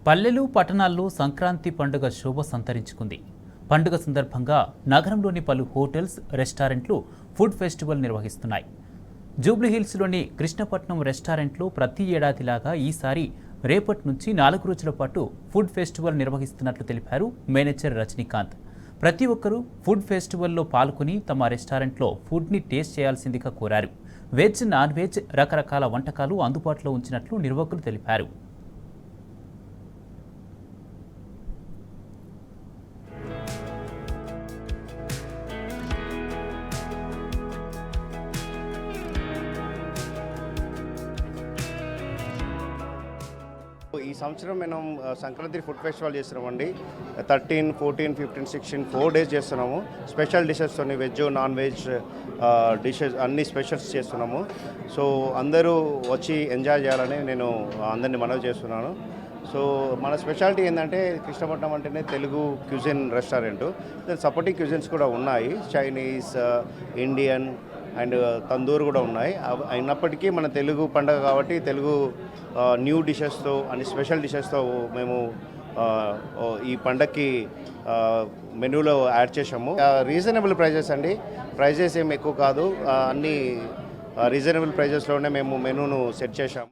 పల్లెలు పట్టణాల్లో సంక్రాంతి పండుగ శోభ సంతరించుకుంది. పండుగ సందర్భంగా నగరంలోని పలు హోటల్స్, రెస్టారెంట్లు ఫుడ్ ఫెస్టివల్ నిర్వహిస్తున్నాయి. జూబ్లీహిల్స్లోని కృష్ణపట్నం రెస్టారెంట్లో ప్రతి ఏడాదిలాగా ఈసారి రేపటి నుంచి 4 రోజుల పాటు ఫుడ్ ఫెస్టివల్ నిర్వహిస్తున్నట్లు తెలిపారు మేనేజర్ రజనీకాంత్. ప్రతి ఒక్కరూ ఫుడ్ ఫెస్టివల్లో పాల్గొని తమ రెస్టారెంట్లో ఫుడ్ని టేస్ట్ చేయాల్సిందిగా కోరారు. వెజ్, నాన్ వెజ్ రకరకాల వంటకాలు అందుబాటులో ఉంచినట్లు నిర్వాహకులు తెలిపారు. ఈ సంవత్సరం మనం సంక్రాంతి ఫుడ్ ఫెస్టివల్ చేస్తున్నామండి. 13, 14, 15, 16 4 డేస్ చేస్తున్నాము. స్పెషల్ డిషెస్తో వెజ్, నాన్ వెజ్ డిషెస్ అన్ని స్పెషల్స్ చేస్తున్నాము. సో అందరూ వచ్చి ఎంజాయ్ చేయాలని నేను అందరినీ మనవి చేస్తున్నాను. సో మన స్పెషాలిటీ ఏంటంటే కృష్ణపట్నం అంటేనే Telugu cuisine restaurant. Supporting cuisines కూడా ఉన్నాయి, చైనీస్, ఇండియన్ అండ్ తందూరు కూడా ఉన్నాయి. అయినప్పటికీ మన తెలుగు పండుగ కాబట్టి తెలుగు న్యూ డిషెస్తో అన్ని స్పెషల్ డిషెస్తో మేము ఈ పండగకి మెనూలో యాడ్ చేసాము. రీజనబుల్ ప్రైజెస్ అండి, ప్రైజెస్ ఏమి ఎక్కువ కాదు, అన్ని రీజనబుల్ ప్రైజెస్లోనే మేము మెనూను సెట్ చేసాము.